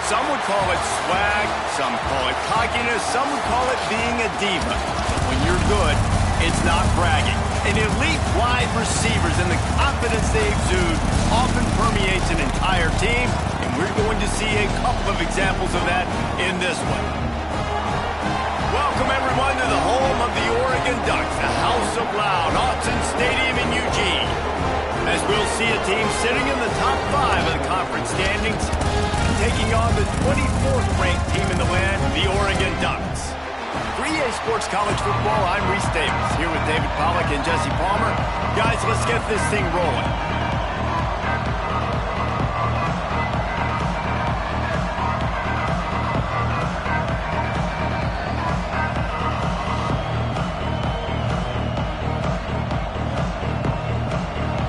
Some would call it swag, some call it cockiness, some would call it being a diva. But when you're good, it's not bragging. An elite wide receivers and the confidence they exude often permeates an entire team, and we're going to see a couple of examples of that in this one. Welcome, everyone, to the home of the Oregon Ducks, the House of Loud, Autzen Stadium in Eugene. As we'll see a team sitting in the top 5 of the conference standings, taking on the 24th ranked team in the land, the Oregon Ducks. 3A Sports College Football, I'm Reese Davis, here with David Pollack and Jesse Palmer. Guys, let's get this thing rolling.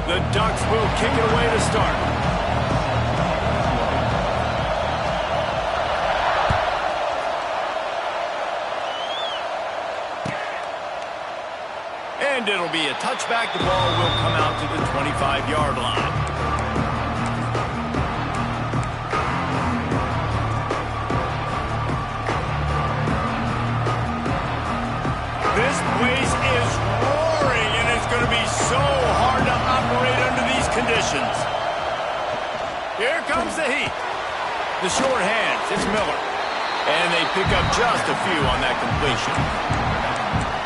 The Ducks will kick it away to start. And it'll be a touchback. The ball will come out to the 25-yard line. This place is roaring, and it's going to be so hard to operate under these conditions. Here comes the heat. The short hands, it's Miller. And they pick up just a few on that completion.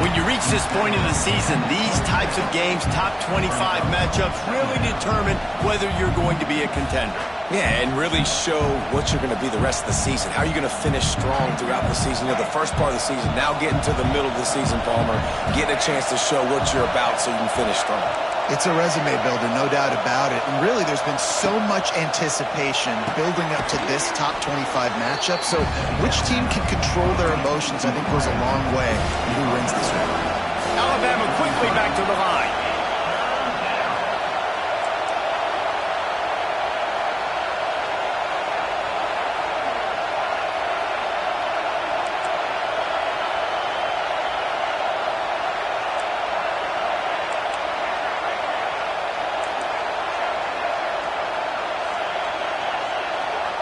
When you reach this point in the season, these types of games, top 25 matchups, really determine whether you're going to be a contender. Yeah, and really show what you're going to be the rest of the season. How are you going to finish strong throughout the season? You know, the first part of the season, now getting to the middle of the season, Palmer, getting a chance to show what you're about so you can finish strong. It's a resume builder, no doubt about it. And really, there's been so much anticipation building up to this top 25 matchup. So which team can control their emotions, I think, goes a long way in who wins this one. Alabama quickly back to the line.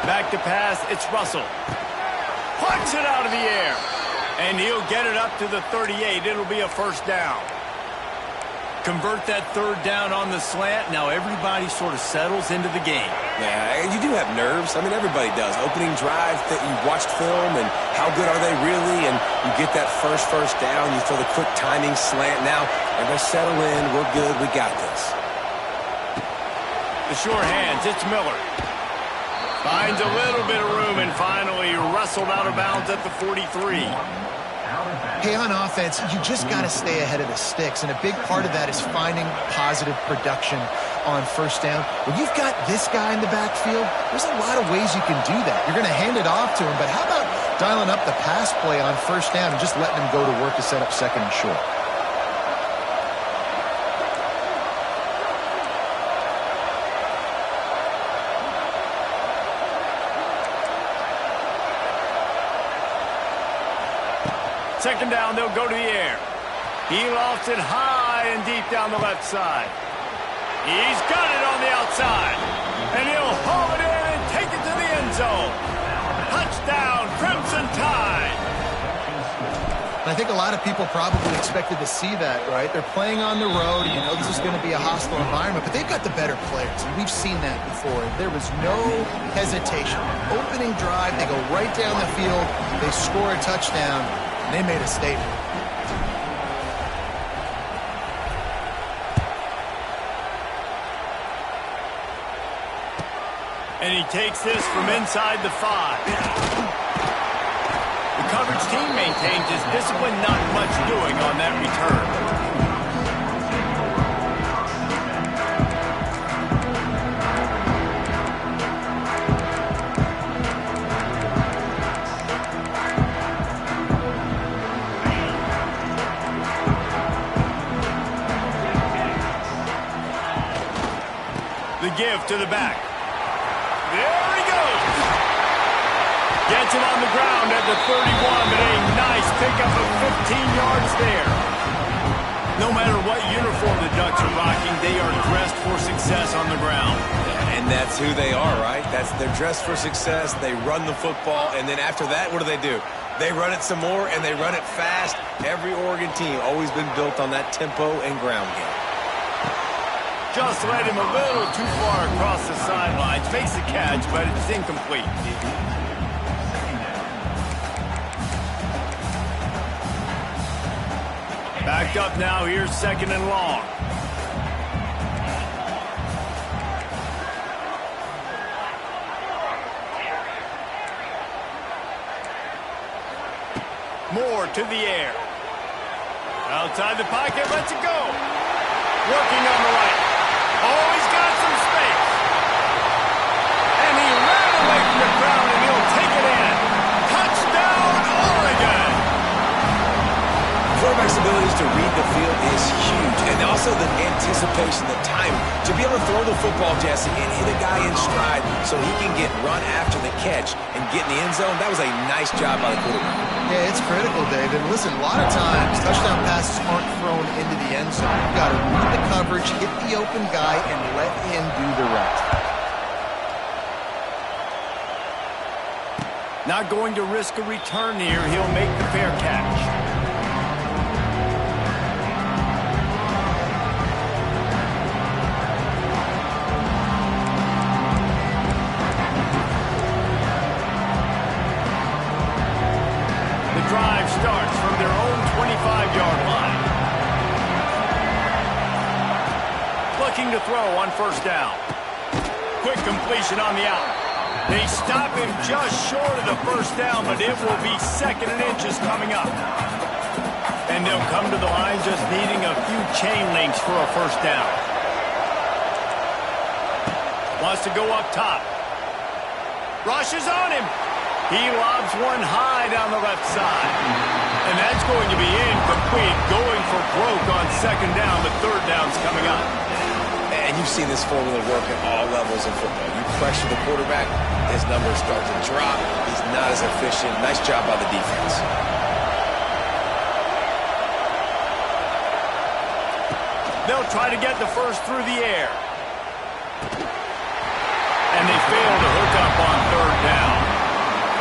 Back to pass, it's Russell. Punch it out of the air. And he'll get it up to the 38. It'll be a first down. Convert that third down on the slant. Now everybody sort of settles into the game. Yeah, you do have nerves. I mean, everybody does. Opening drive, that you watched film, and how good are they really? And you get that first down. You throw the quick timing slant. Now, everybody settle in. We're good. We got this. The short hands, it's Miller. Finds a little bit of room and finally wrestled out of bounds at the 43. Hey, on offense, you just got to stay ahead of the sticks, and a big part of that is finding positive production on first down. When you've got this guy in the backfield, there's a lot of ways you can do that. You're going to hand it off to him, but how about dialing up the pass play on first down and just letting him go to work to set up second and short? Second down, they'll go to the air. He lofts it high and deep down the left side. He's got it on the outside. And he'll haul it in and take it to the end zone. Touchdown, Crimson Tide. I think a lot of people probably expected to see that, right? They're playing on the road. You know this is going to be a hostile environment, but they've got the better players. And we've seen that before. There was no hesitation. Opening drive, they go right down the field. They score a touchdown. They made a statement. And he takes this from inside the 5. The coverage team maintains his discipline, not much doing on that return. The give to the back. There he goes. Gets it on the ground at the 31, but a nice pickup of 15 yards there. No matter what uniform the Ducks are rocking, they are dressed for success on the ground. And that's who they are, right? They're dressed for success. They run the football, and then after that, what do? They run it some more, and they run it fast. Every Oregon team always been built on that tempo and ground game. Just led him a little too far across the sidelines. Makes the catch, but it's incomplete. Backed up now. Here's 2nd and long. Moore to the air. Outside the pocket, lets it go. Working on the right. Oh, he's got some space. And he ran away from the crowd, and he'll take it in. Touchdown, Oregon. Quarterback's abilities to read the field is huge, and also the anticipation, the time to be able to throw the football, Jesse, and hit a guy in stride so he can get run after the catch and get in the end zone. That was a nice job by the quarterback. Yeah, it's critical, David. Listen, a lot of times touchdown passes aren't thrown into the end zone. You've got to read the coverage, hit the open guy, and let him do the rest. Not going to risk a return here. He'll make the fair catch. Drive starts from their own 25-yard line. Looking to throw on 1st down. Quick completion on the out. They stop him just short of the 1st down, but it will be 2nd and inches coming up. And they'll come to the line just needing a few chain links for a 1st down. Wants to go up top. Rushes on him. He lobs one high down the left side. And that's going to be incomplete, going for broke on 2nd down, but 3rd down's coming up. And you've seen this formula work at all levels of football. You pressure the quarterback, his numbers start to drop. He's not as efficient. Nice job by the defense. They'll try to get the first through the air. And they fail to hook up on 3rd down.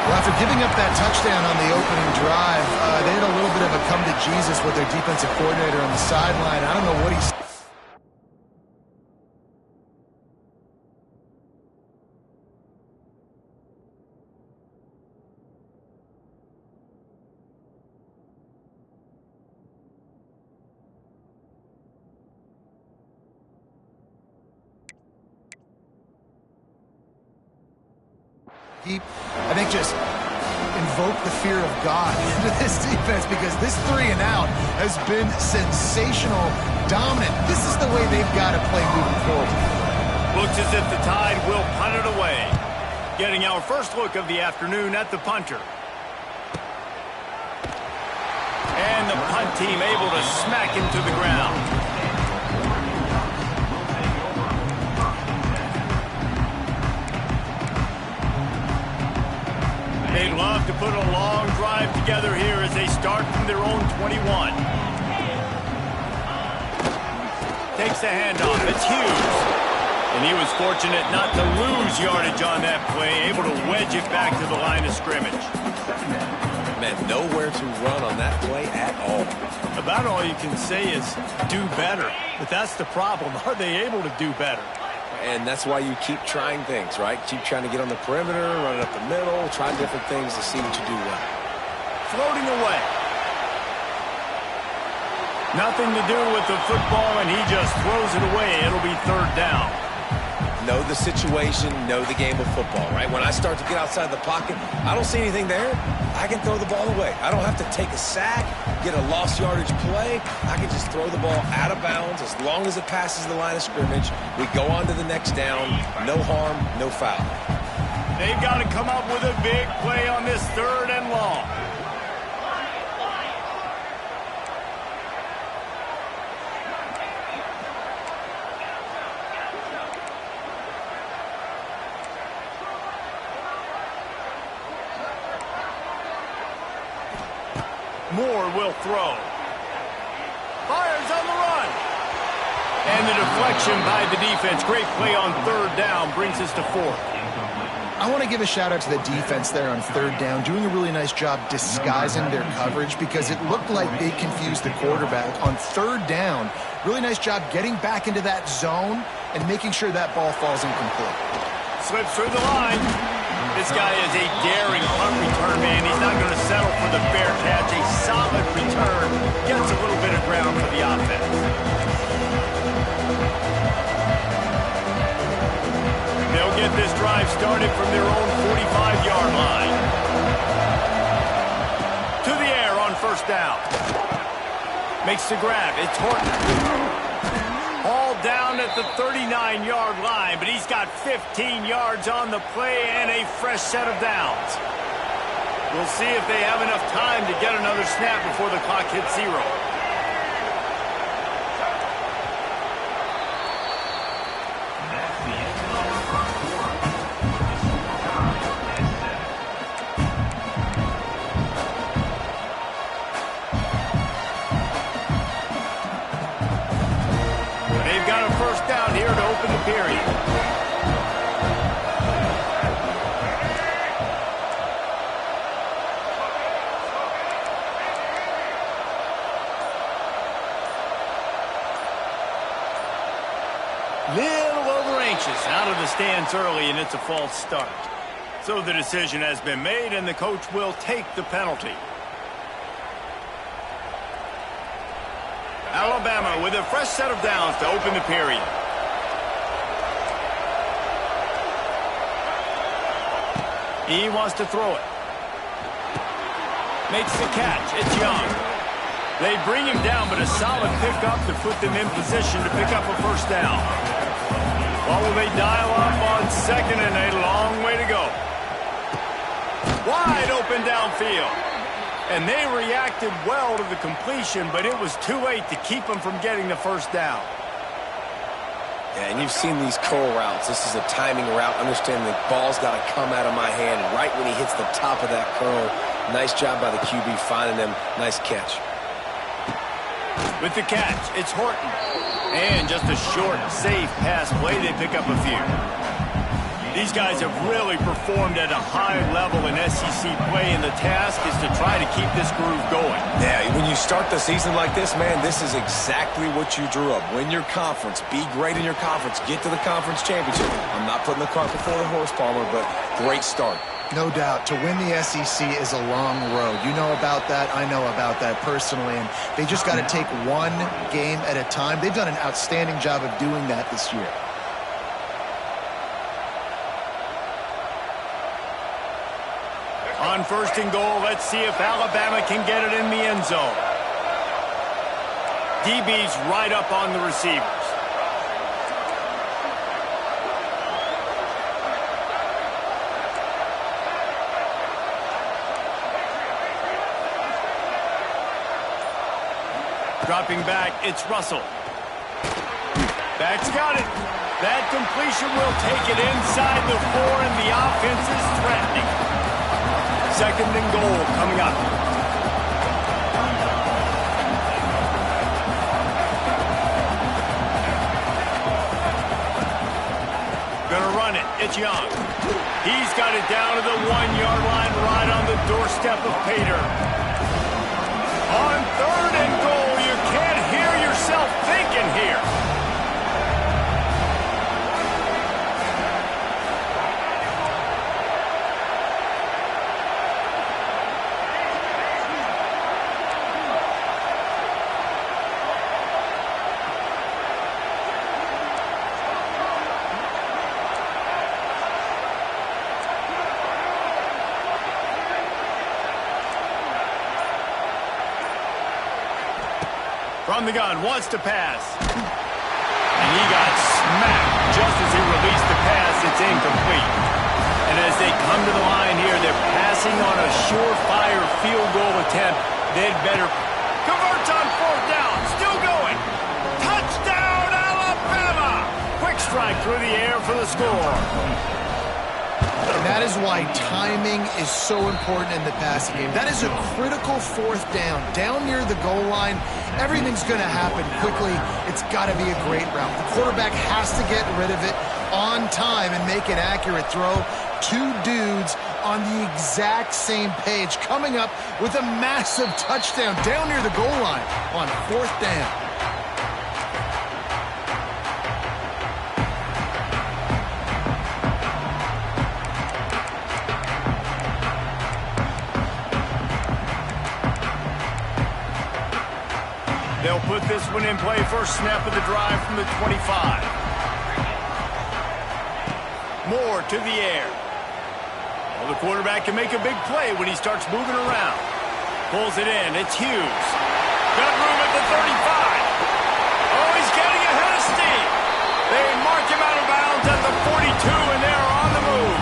Well, after giving up that touchdown on the opening drive, they had a little bit of a come to Jesus with their defensive coordinator on the sideline. I don't know what he's... I think just invoke the fear of God into this defense, because this 3 and out has been sensational, dominant. This is the way they've got to play moving forward. Looks as if the Tide will punt it away. Getting our first look of the afternoon at the punter. And the punt team able to smack him to the ground. They'd love to put a long drive together here as they start from their own 21. Takes the handoff. It's Hughes. And he was fortunate not to lose yardage on that play, able to wedge it back to the line of scrimmage. Man, nowhere to run on that play at all. About all you can say is do better. But that's the problem. Are they able to do better? And that's why you keep trying things, right? Keep trying to get on the perimeter, run it up the middle, try different things to see what you do well. Floating away. Nothing to do with the football, and he just throws it away. It'll be 3rd down. Know the situation, know the game of football, right? When I start to get outside the pocket, I don't see anything there. I can throw the ball away. I don't have to take a sack, get a lost yardage play. I can just throw the ball out of bounds as long as it passes the line of scrimmage. We go on to the next down. No harm, no foul. They've got to come up with a big play on this 3rd and long. Moore will throw. Fires on the run. And the deflection by the defense. Great play on third down brings us to fourth. I want to give a shout out to the defense there on third down, doing a really nice job disguising their coverage because it looked like they confused the quarterback on third down. Really nice job getting back into that zone and making sure that ball falls incomplete. Slips through the line. This guy is a daring punt return man. He's not going to settle for the fair catch. A solid return. Gets a little bit of ground for the offense. They'll get this drive started from their own 45-yard line. To the air on first down. Makes the grab. It's Horton. Hauled down at the 39-yard line, but he's got 15 yards on the play and a fresh set of downs. We'll see if they have enough time to get another snap before the clock hits zero. Down here to open the period. Little over anxious out of the stands early, and it's a false start. So the decision has been made, and the coach will take the penalty. Alabama with a fresh set of downs to open the period. He wants to throw it. Makes the catch. It's Young. They bring him down, but a solid pickup to put them in position to pick up a first down. What will they dial up on second and a long way to go? Wide open downfield. And they reacted well to the completion, but it was too late to keep them from getting the first down. Yeah, and you've seen these curl routes. This is a timing route. Understand the ball's got to come out of my hand right when he hits the top of that curl. Nice job by the QB finding him. Nice catch. With the catch, it's Horton. And just a short, safe pass play. They pick up a few. These guys have really performed at a high level in SEC play, and the task is to try to keep this groove going. Yeah, when you start the season like this, man, this is exactly what you drew up. Win your conference. Be great in your conference. Get to the conference championship. I'm not putting the cart before the horse, Palmer, but great start. No doubt. To win the SEC is a long road. You know about that. I know about that personally. And they just got to take one game at a time. They've done an outstanding job of doing that this year. On first and goal, let's see if Alabama can get it in the end zone. DB's right up on the receivers. Dropping back, it's Russell. Back's got it. That completion will take it inside the 4, and the offense is threatening. Second and goal coming up. Gonna run it. It's Young. He's got it down to the 1-yard line right on the doorstep of Pater. On third and goal, you can't hear yourself thinking here. From the gun, wants to pass. And he got smacked just as he released the pass. It's incomplete. And as they come to the line here, they're passing on a surefire field goal attempt. They'd better convert on fourth down. Still going. Touchdown, Alabama! Quick strike through the air for the score. And that is why timing is so important in the passing game. That is a critical fourth down. Down near the goal line, everything's going to happen quickly. It's That's got to be a great route. The quarterback has to get rid of it on time and make an accurate throw. Two dudes on the exact same page, coming up with a massive touchdown down near the goal line on 4th down. They'll put this one in play. First snap of the drive from the 25. Moore to the air. Well, the quarterback can make a big play when he starts moving around. Pulls it in. It's Hughes. Got room at the 35. Oh, he's getting ahead of steam. They mark him out of bounds at the 42, and they're on the move.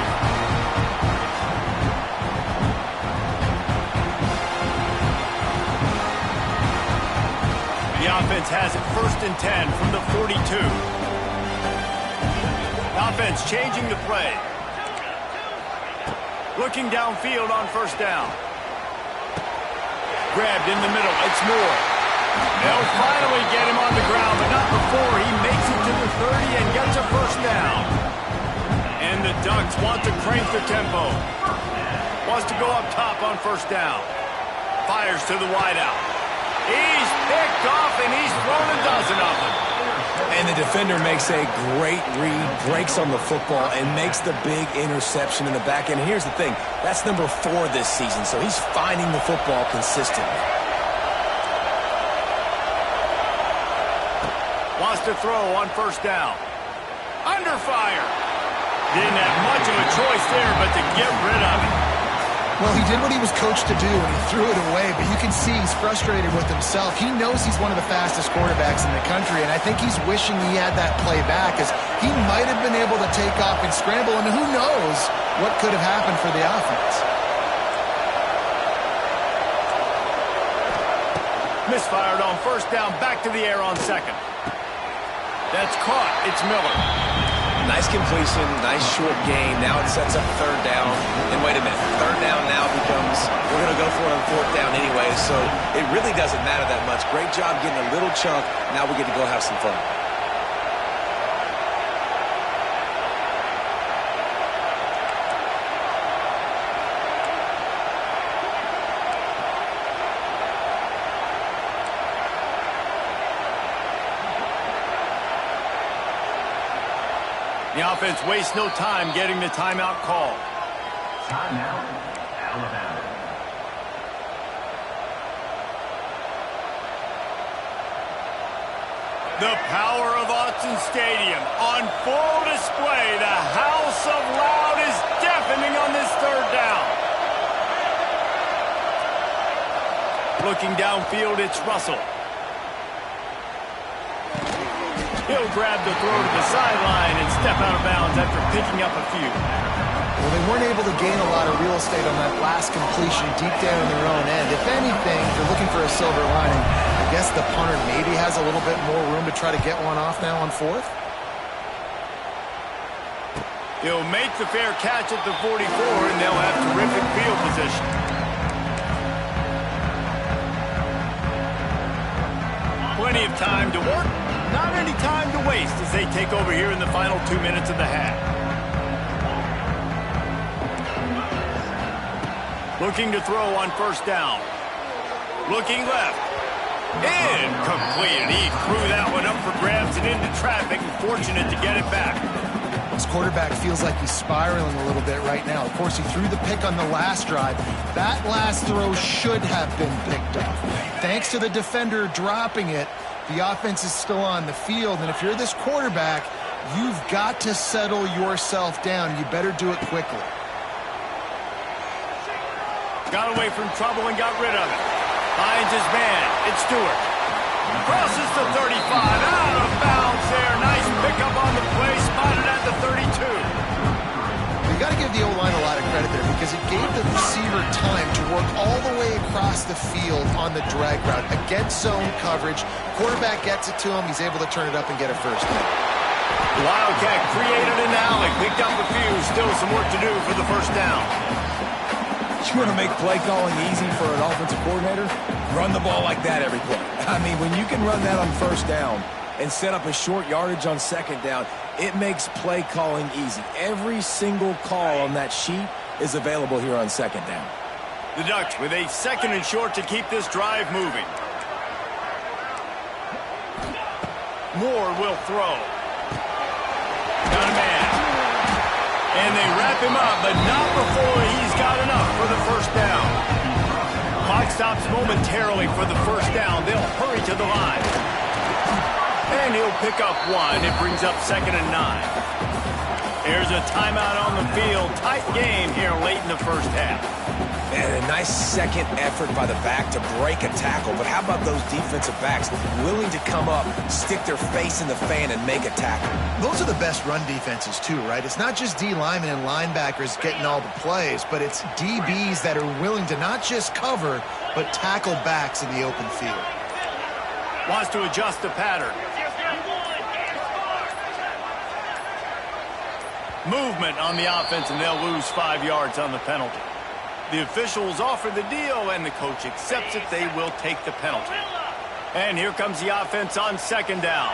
The offense has it 1st and 10 from the 42. Offense changing the play. Looking downfield on 1st down. Grabbed in the middle. It's Moore. They'll finally get him on the ground, but not before he makes it to the 30 and gets a 1st down. And the Ducks want to crank the tempo. Wants to go up top on 1st down. Fires to the wideout. He's picked off, and he's thrown a dozen of them. And the defender makes a great read, breaks on the football, and makes the big interception in the back end. Here's the thing. That's number 4 this season, so he's finding the football consistently. Wants to throw on 1st down. Under fire. Didn't have much of a choice there, but to get rid of it. Well, he did what he was coached to do, and he threw it away, but you can see he's frustrated with himself. He knows he's one of the fastest quarterbacks in the country, and I think he's wishing he had that play back, as he might have been able to take off and scramble, and who knows what could have happened for the offense. Misfired on 1st down, back to the air on 2nd. That's caught. It's Miller. Nice completion, nice short gain. Now it sets up 3rd down. And wait a minute, 3rd down now becomes, we're going to go for it on 4th down anyway, so it really doesn't matter that much. Great job getting a little chunk. Now we get to go have some fun. The offense wastes no time getting the timeout call. Timeout, Alabama. The power of Autzen Stadium on full display. The house of loud is deafening on this 3rd down. Looking downfield, it's Russell. He'll grab the throw to the sideline and step out of bounds after picking up a few. Well, they weren't able to gain a lot of real estate on that last completion deep down in their own end. If anything, they're looking for a silver lining. I guess the punter maybe has a little bit more room to try to get one off now on 4th. He'll make the fair catch at the 44, and they'll have terrific field position. Plenty of time to work. Not any time to waste as they take over here in the final 2 minutes of the half. Looking to throw on 1st down. Looking left. Incomplete. And he threw that one up for grabs and into traffic, and fortunate to get it back. This quarterback feels like he's spiraling a little bit right now. Of course, he threw the pick on the last drive. That last throw should have been picked up. Thanks to the defender dropping it, the offense is still on the field, and if you're this quarterback, you've got to settle yourself down. You better do it quickly. Got away from trouble and got rid of it. Finds his man. It's Stewart. Crosses the 35. Out of bounds there. Nice pickup on the play. Spotted at the 32. You got to give the O-line a lot of credit there because it gave the receiver time to work all the way across the field on the drag route against zone coverage. Quarterback gets it to him. He's able to turn it up and get a 1st down. Wildcat created an alley. Picked up a few. Still some work to do for the 1st down. You want to make play calling easy for an offensive coordinator? Run the ball like that every play. I mean, when you can run that on 1st down, and set up a short yardage on second down. It makes play calling easy. Every single call on that sheet is available here on second down. The Ducks with a second and short to keep this drive moving. Moore will throw. Got a man. And they wrap him up, but not before he's got enough for the first down. Clock stops momentarily for the first down. They'll hurry to the line. And he'll pick up one. It brings up 2nd and 9. There's a timeout on the field. Tight game here late in the first half. And a nice second effort by the back to break a tackle. But how about those defensive backs willing to come up, stick their face in the fan, and make a tackle? Those are the best run defenses, too, right? It's not just D linemen and linebackers getting all the plays, but it's DBs that are willing to not just cover, but tackle backs in the open field. Wants to adjust the pattern. Movement on the offense, and they'll lose 5 yards on the penalty. The officials offer the deal, and the coach accepts it. They will take the penalty. And here comes the offense on second down.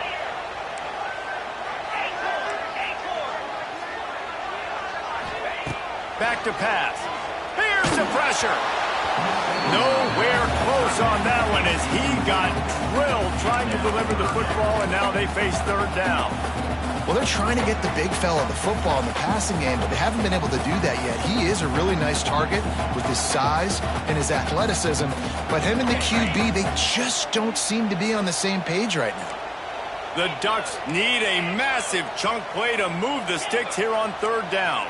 Back to pass. Here's the pressure. Nowhere close on that one as he got drilled trying to deliver the football, and now they face third down. Well, they're trying to get the big fella the football in the passing game, but they haven't been able to do that yet. He is a really nice target with his size and his athleticism, but him and the QB, they just don't seem to be on the same page right now. The Ducks need a massive chunk play to move the sticks here on third down.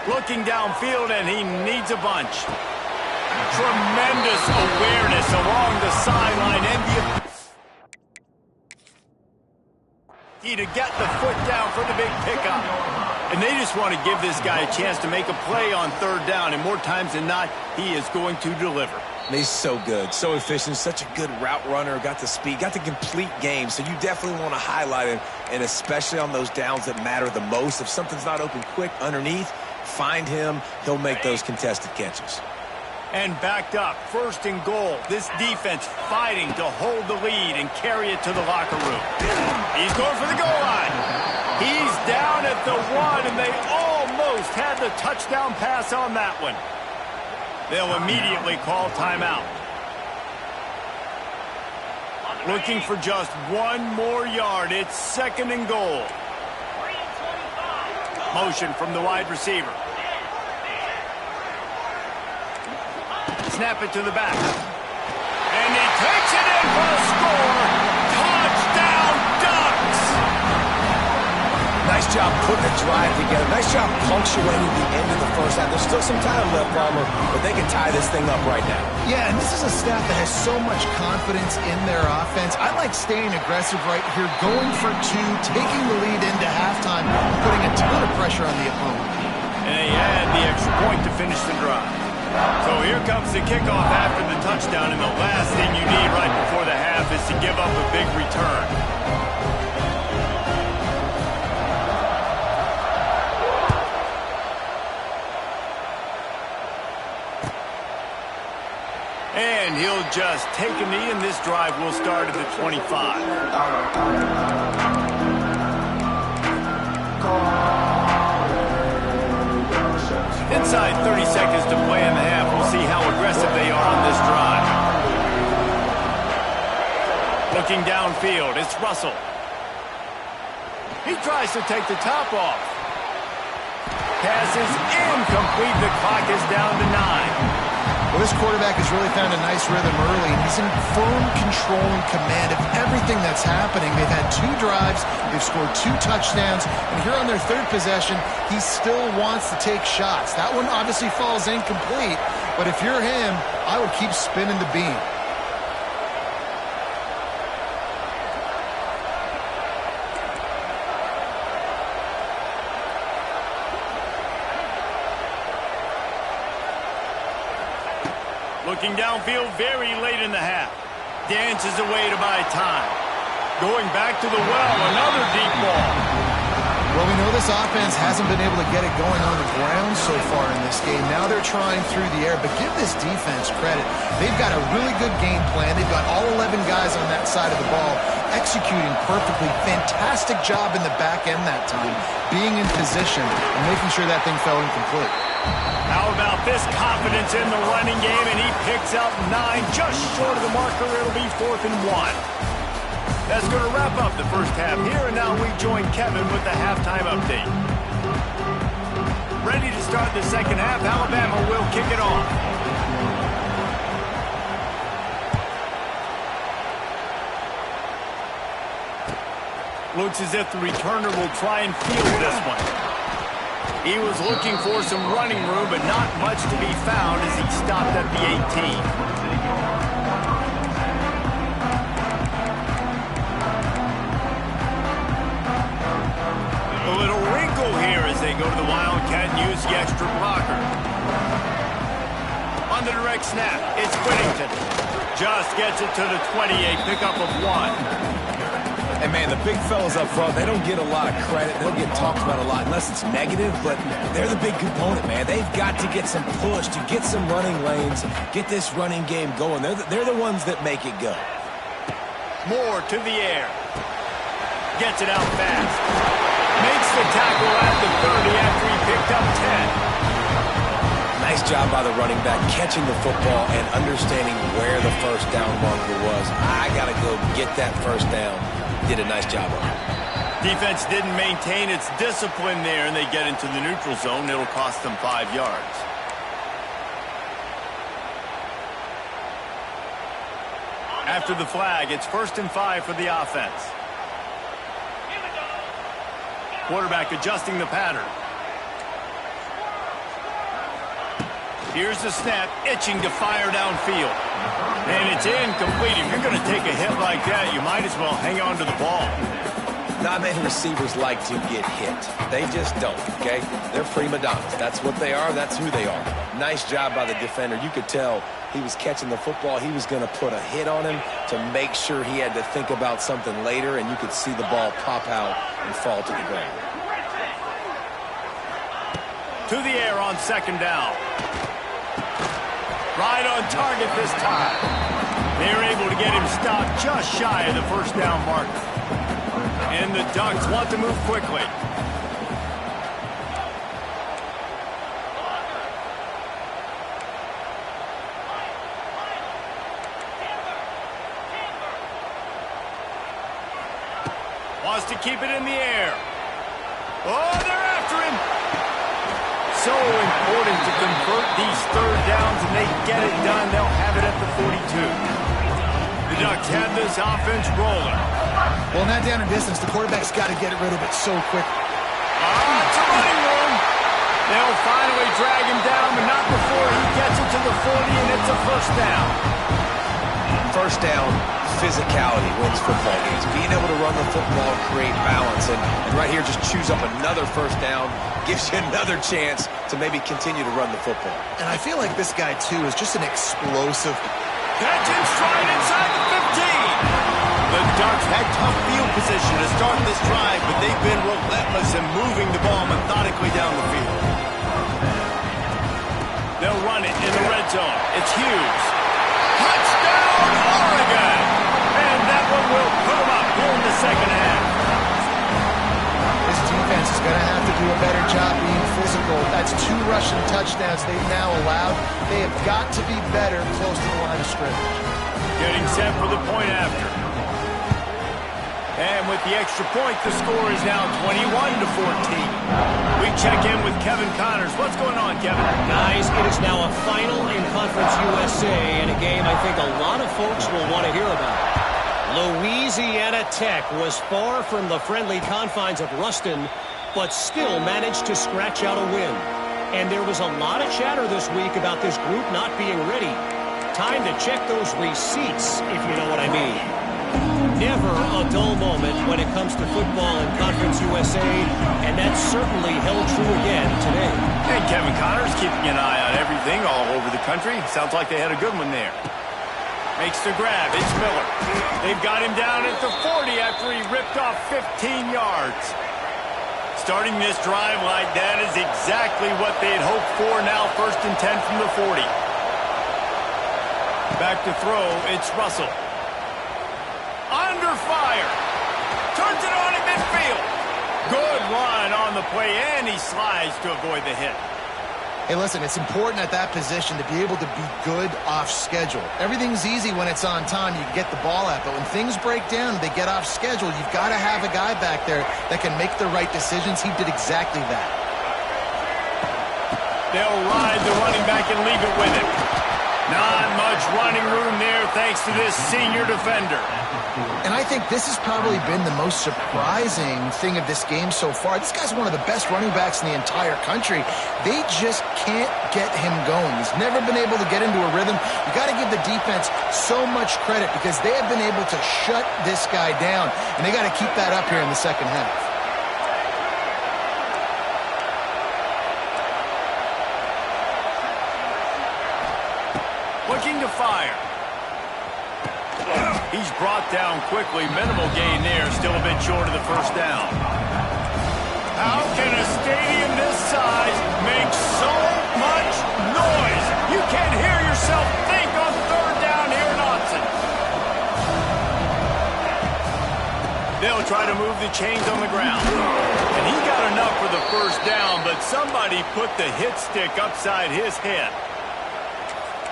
Looking downfield, and he needs a bunch. Tremendous awareness along the sideline, and to get the foot down for the big pickup. And they just want to give this guy a chance to make a play on third down, and more times than not, he is going to deliver. He's so good, so efficient, such a good route runner, got the speed, got the complete game, so you definitely want to highlight him, and especially on those downs that matter the most. If something's not open quick underneath, find him. He'll make those contested catches. And backed up, 1st and goal. This defense fighting to hold the lead and carry it to the locker room. He's going for the goal line. He's down at the 1, and they almost had the touchdown pass on that one. They'll immediately call timeout. Looking for just 1 more yard. It's 2nd and goal. Motion from the wide receiver. Snap it to the back. And he takes it in for a score. Touchdown, Ducks! Nice job putting the drive together. Nice job punctuating the end of the first half. There's still some time left, Palmer, but they can tie this thing up right now. Yeah, and this is a staff that has so much confidence in their offense. I like staying aggressive right here, going for 2, taking the lead into halftime, putting a ton of pressure on the opponent. And they add the extra point to finish the drive. So here comes the kickoff after the touchdown, and the last thing you need right before the half is to give up a big return. And he'll just take a knee, and this drive will start at the 25. Inside 30 seconds to play in the half. We'll see how aggressive they are on this drive. Looking downfield, it's Russell. He tries to take the top off. Pass is incomplete. The clock is down to 9. Well, this quarterback has really found a nice rhythm early, and he's in firm control and command of everything that's happening. They've had 2 drives, they've scored 2 touchdowns, and here on their 3rd possession, he still wants to take shots. That one obviously falls incomplete, but if you're him, I would keep spinning the beam. Looking downfield very late in the half. Dances away to buy time. Going back to the well, another deep ball. Well, we know this offense hasn't been able to get it going on the ground so far in this game. Now they're trying through the air, but give this defense credit. They've got a really good game plan. They've got all 11 guys on that side of the ball executing perfectly. Fantastic job in the back end that time, being in position and making sure that thing fell incomplete. How about this confidence in the running game, and he picks up 9, just short of the marker. It'll be 4th and 1. That's going to wrap up the first half here, and now we join Kevin with the halftime update. Ready to start the second half. Alabama will kick it off. Looks as if the returner will try and field this one. He was looking for some running room, but not much to be found as he stopped at the 18. A little wrinkle here as they go to the Wildcat and use the extra blocker. On the direct snap, it's Whittington. Just gets it to the 28, pickup of 1. And, man, the big fellas up front, they don't get a lot of credit. They don't get talked about a lot unless it's negative, but they're the big component, man. They've got to get some push, to get some running lanes, get this running game going. They're the ones that make it go. Moore to the air. Gets it out fast. Makes the tackle at the 30 after he picked up 10. Nice job by the running back catching the football and understanding where the first down marker was. I got to go get that first down. Did a nice job of it. Defense didn't maintain its discipline there, and they get into the neutral zone. It'll cost them 5 yards. After the flag, it's 1st and 5 for the offense. Quarterback adjusting the pattern. Here's the snap, itching to fire downfield. And it's incomplete. If you're going to take a hit like that, you might as well hang on to the ball. Not many receivers like to get hit. They just don't, okay? They're prima donnas. That's what they are. That's who they are. Nice job by the defender. You could tell he was catching the football. He was going to put a hit on him to make sure he had to think about something later, and you could see the ball pop out and fall to the ground. To the air on 2nd down. Right on target this time. They're able to get him stopped just shy of the 1st down marker. And the Ducks want to move quickly. Wants to keep it in the air. Oh, they're after him. So important to convert these 3rd downs, and they get it done. They'll have it at the 42. The Ducks have this offense rolling. Well, not down in distance. The quarterback's got to get rid of it so quick. It's a running room. They'll finally drag him down, but not before he gets it to the 40, and it's a 1st down. 1st down, physicality wins football games. Being able to run the football, create balance, and right here just choose up another 1st down, gives you another chance to maybe continue to run the football. And I feel like this guy, too, is just an explosive. Catch him stride inside the 15. The Ducks had tough field position to start this drive, but they've been relentless in moving the ball methodically down the field. They'll run it in the red zone. It's Hughes. Touchdown, Oregon! And that one will put them up here in the second half. This defense is going to have to do a better job being physical. That's 2 rushing touchdowns they've now allowed. They have got to be better close to the line of scrimmage. Getting set for the point after. And with the extra point, the score is now 21-14. We check in with Kevin Connors. What's going on, Kevin? Guys, it is now a final in Conference USA, and a game I think a lot of folks will want to hear about. Louisiana Tech was far from the friendly confines of Ruston, but still managed to scratch out a win. And there was a lot of chatter this week about this group not being ready. Time to check those receipts, if you know what I mean. Never a dull moment when it comes to football in Conference USA, and that certainly held true again today. And Kevin Connors keeping an eye on everything all over the country. Sounds like they had a good one there. Makes the grab. It's Miller. They've got him down at the 40 after he ripped off 15 yards. starting this drive like that is exactly what they'd hoped for. Now 1st and 10 from the 40. Back to throw, it's Russell. Under fire. Turns it on at midfield. Good run on the play, and he slides to avoid the hit. Hey, listen, it's important at that position to be able to be good off schedule. Everything's easy when it's on time. You can get the ball out, but when things break down, they get off schedule. You've got to have a guy back there that can make the right decisions. He did exactly that. They'll ride the running back and leave it with him. Not much running room there thanks to this senior defender. And I think this has probably been the most surprising thing of this game so far. This guy's one of the best running backs in the entire country. They just can't get him going. He's never been able to get into a rhythm. You got to give the defense so much credit because they have been able to shut this guy down, and they got to keep that up here in the second half. Looking to fire. He's brought down quickly. Minimal gain there. Still a bit short of the first down. How can a stadium this size make so much noise? You can't hear yourself think on 3rd down here in Austin. They'll try to move the chains on the ground. And he got enough for the first down, but somebody put the hit stick upside his head.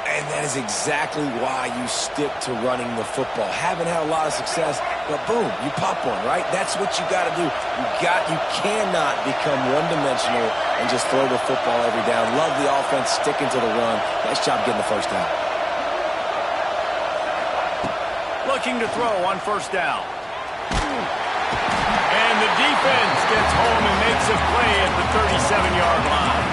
And that is exactly why you stick to running the football. Haven't had a lot of success, but boom, you pop one, right? That's what you got to do. You cannot become one-dimensional and just throw the football every down. Love the offense, sticking to the run. Nice job getting the first down. Looking to throw on 1st down. And the defense gets home and makes a play at the 37-yard line.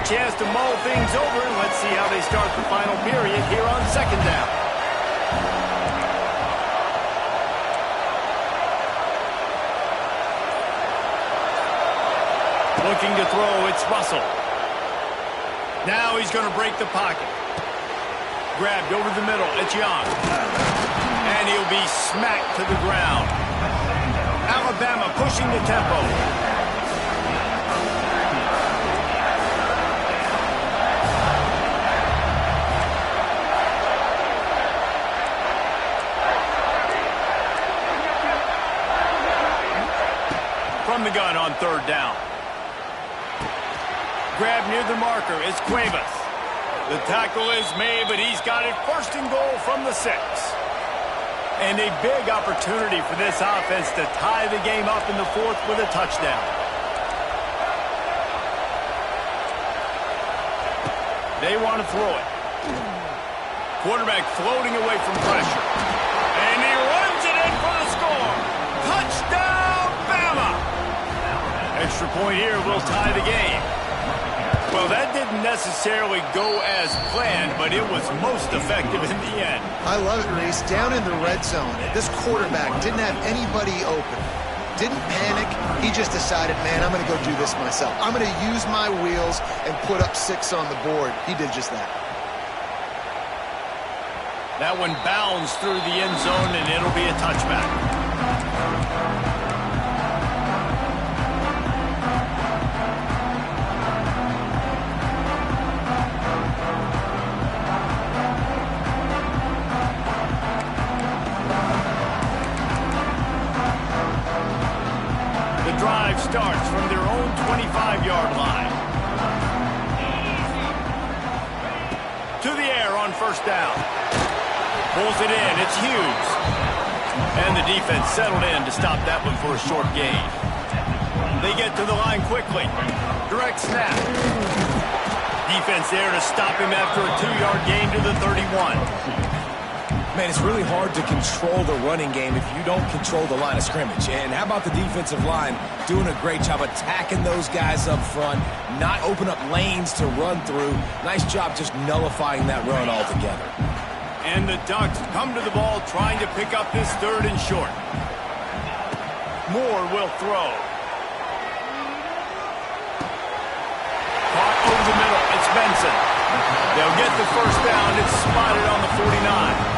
Chance to mull things over, and let's see how they start the final period here on 2nd down. Looking to throw, it's Russell. Now he's going to break the pocket. Grabbed over the middle, it's Young. And he'll be smacked to the ground. Alabama pushing the tempo. From the gun on 3rd down. Grab near the marker is Cuevas. The tackle is made, but he's got it 1st and goal from the 6. And a big opportunity for this offense to tie the game up in the 4th with a touchdown. They want to throw it. Quarterback floating away from pressure. And he runs it in for the score. Touchdown, Bama! Extra point here will tie the game. Well, that didn't necessarily go as planned, but it was most effective in the end. I love it, Reese. Down in the red zone, this quarterback didn't have anybody open. Didn't panic. He just decided, man, I'm going to go do this myself. I'm going to use my wheels and put up 6 on the board. He did just that. That one bounds through the end zone, and it'll be a touchback. Drive starts from their own 25-yard line. To the air on 1st down. Pulls it in. It's Hughes. And the defense settled in to stop that one for a short gain. They get to the line quickly. Direct snap. Defense there to stop him after a 2-yard gain to the 31. Man, it's really hard to control the running game if you don't control the line of scrimmage. And how about the defensive line doing a great job attacking those guys up front, not open up lanes to run through. Nice job just nullifying that run altogether. And the Ducks come to the ball trying to pick up this 3rd and short. Moore will throw. Caught over the middle. It's Benson. They'll get the first down. It's spotted on the 49.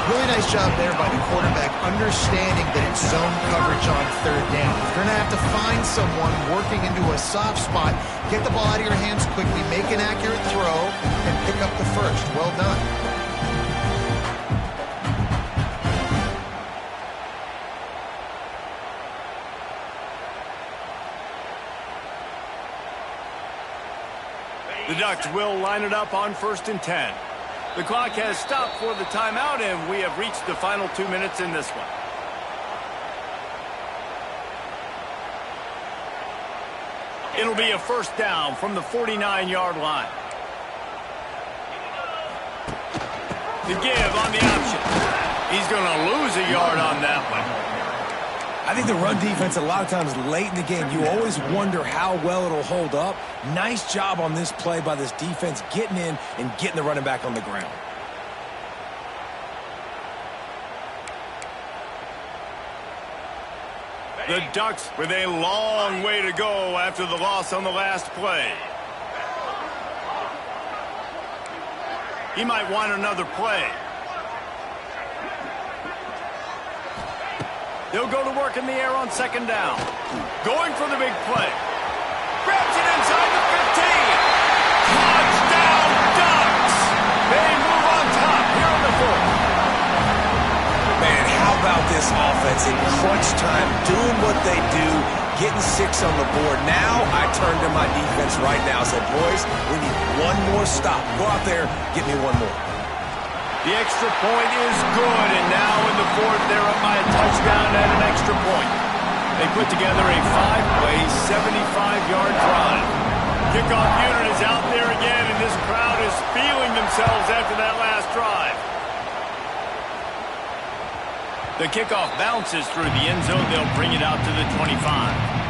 Really nice job there by the quarterback, understanding that it's zone coverage on 3rd down. You're going to have to find someone working into a soft spot, get the ball out of your hands quickly, make an accurate throw, and pick up the first. Well done. The Ducks will line it up on 1st and 10. The clock has stopped for the timeout, and we have reached the final 2 minutes in this one. It'll be a first down from the 49-yard line. The give on the option. He's going to lose a yard on that one. I think the run defense, a lot of times late in the game, you always wonder how well it'll hold up. Nice job on this play by this defense getting in and getting the running back on the ground. The Ducks with a long way to go after the loss on the last play. He might want another play. They'll go to work in the air on 2nd down. Going for the big play. Grabs it inside the 15. Touchdown, Ducks! They move on top here on the 4th. Man, how about this offense in crunch time, doing what they do, getting 6 on the board. Now I turn to my defense right now and said, boys, we need one more stop. Go out there, get me one more. The extra point is good, and now in the 4th, they're up by a touchdown and an extra point. They put together a 5-play, 75-yard drive. Kickoff unit is out there again, and this crowd is feeling themselves after that last drive. The kickoff bounces through the end zone. They'll bring it out to the 25.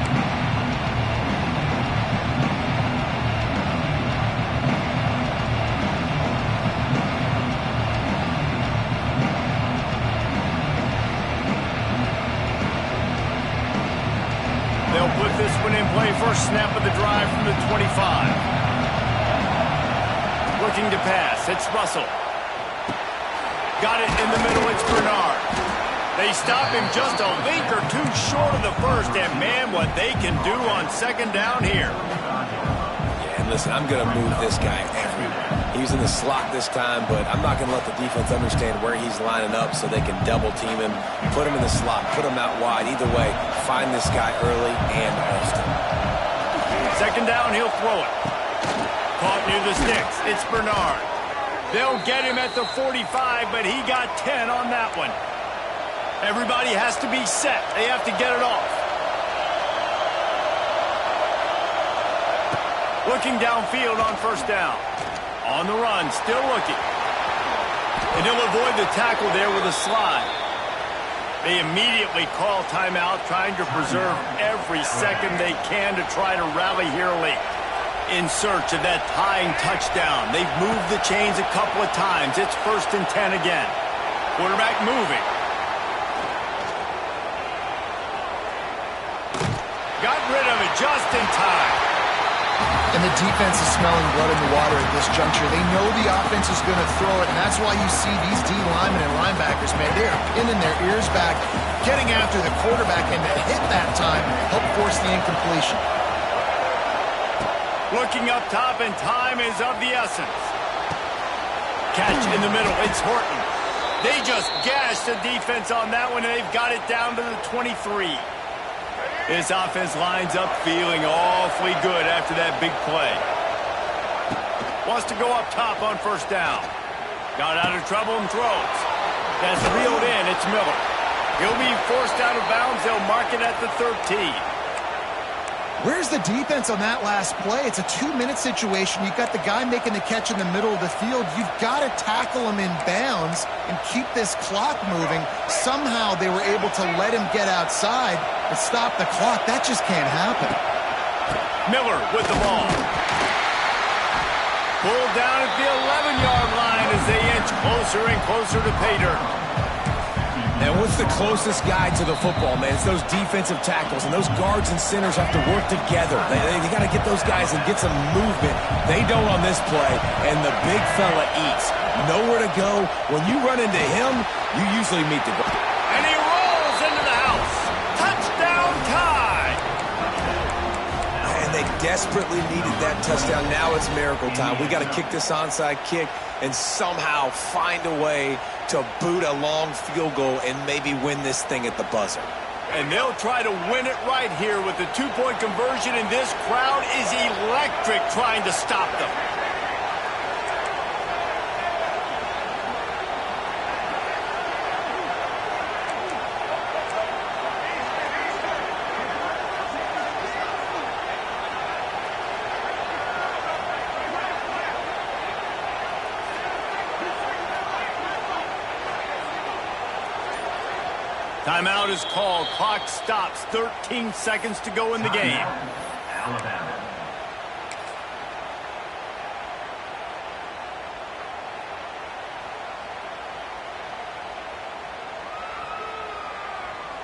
They'll put this one in play. First snap of the drive from the 25. Looking to pass. It's Russell. Got it in the middle. It's Bernard. They stop him just a link or two short of the first. And, man, what they can do on 2nd down here. Yeah, and listen, I'm going to move this guy everywhere. He's in the slot this time, but I'm not going to let the defense understand where he's lining up so they can double team him, put him in the slot, put him out wide. Either way, find this guy early and often. 2nd down, he'll throw it. Caught near the sticks. It's Bernard. They'll get him at the 45, but he got 10 on that one. Everybody has to be set. They have to get it off. Looking downfield on 1st down. On the run, still looking. And he'll avoid the tackle there with a slide. They immediately call timeout, trying to preserve every second they can to try to rally here late. In search of that tying touchdown. They've moved the chains a couple of times. It's 1st and 10 again. Quarterback moving. Got rid of it just in time. And the defense is smelling blood in the water at this juncture. They know the offense is going to throw it, and that's why you see these D linemen and linebackers, man, they are pinning their ears back, getting after the quarterback, and to hit that time, help force the incompletion. Looking up top, and time is of the essence. Catch in the middle. It's Horton. They just gashed the defense on that one, and they've got it down to the 23. This offense lines up feeling awfully good after that big play. Wants to go up top on 1st down. Got out of trouble and throws. That's reeled in. It's Miller. He'll be forced out of bounds. They'll mark it at the 13. Where's the defense on that last play? It's a 2-minute situation. You've got the guy making the catch in the middle of the field. You've got to tackle him in bounds and keep this clock moving. Somehow they were able to let him get outside but stop the clock. That just can't happen. Miller with the ball. Pulled down at the 11-yard line as they inch closer and closer to pay dirt. And what's the closest guy to the football, man? It's those defensive tackles, and those guards and centers have to work together. They got to get those guys and get some movement. They don't on this play, and the big fella eats. Nowhere to go. When you run into him, you usually meet the goal. And he rolls into the house. Touchdown tie. And they desperately needed that touchdown. Now it's miracle time. We got to kick this onside kick and somehow find a way to boot a long field goal and maybe win this thing at the buzzer. And they'll try to win it right here with the 2-point conversion, and this crowd is electric trying to stop them. Timeout is called. Clock stops. 13 seconds to go in the game. Alabama.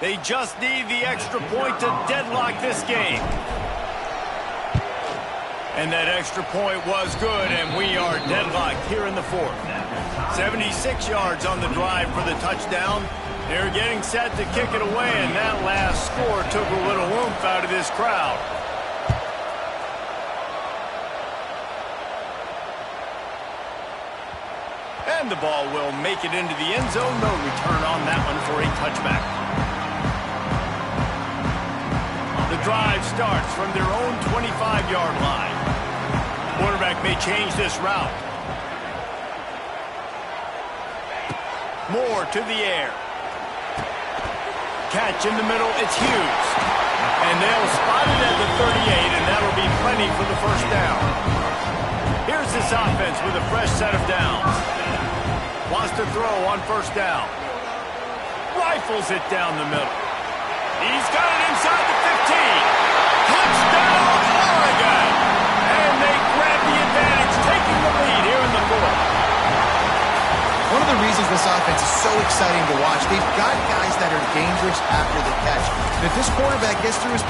They just need the extra point to deadlock this game. And that extra point was good, and we are deadlocked here in the fourth. 76 yards on the drive for the touchdown. They're getting set to kick it away, and that last score took a little oomph out of this crowd. And the ball will make it into the end zone. No return on that one for a touchback. The drive starts from their own 25-yard line. Quarterback may change this route. Moore to the air. Catch in the middle, it's Hughes. And they'll spot it at the 38, and that'll be plenty for the first down. Here's this offense with a fresh set of downs. Wants to throw on first down. Rifles it down the middle. He's got it inside the 15. Touchdown, Oregon! And they grab the advantage, taking the lead here in the fourth. One of the reasons this offense is so exciting to watch, they've got guys that are dangerous after the catch. And if this quarterback gets through his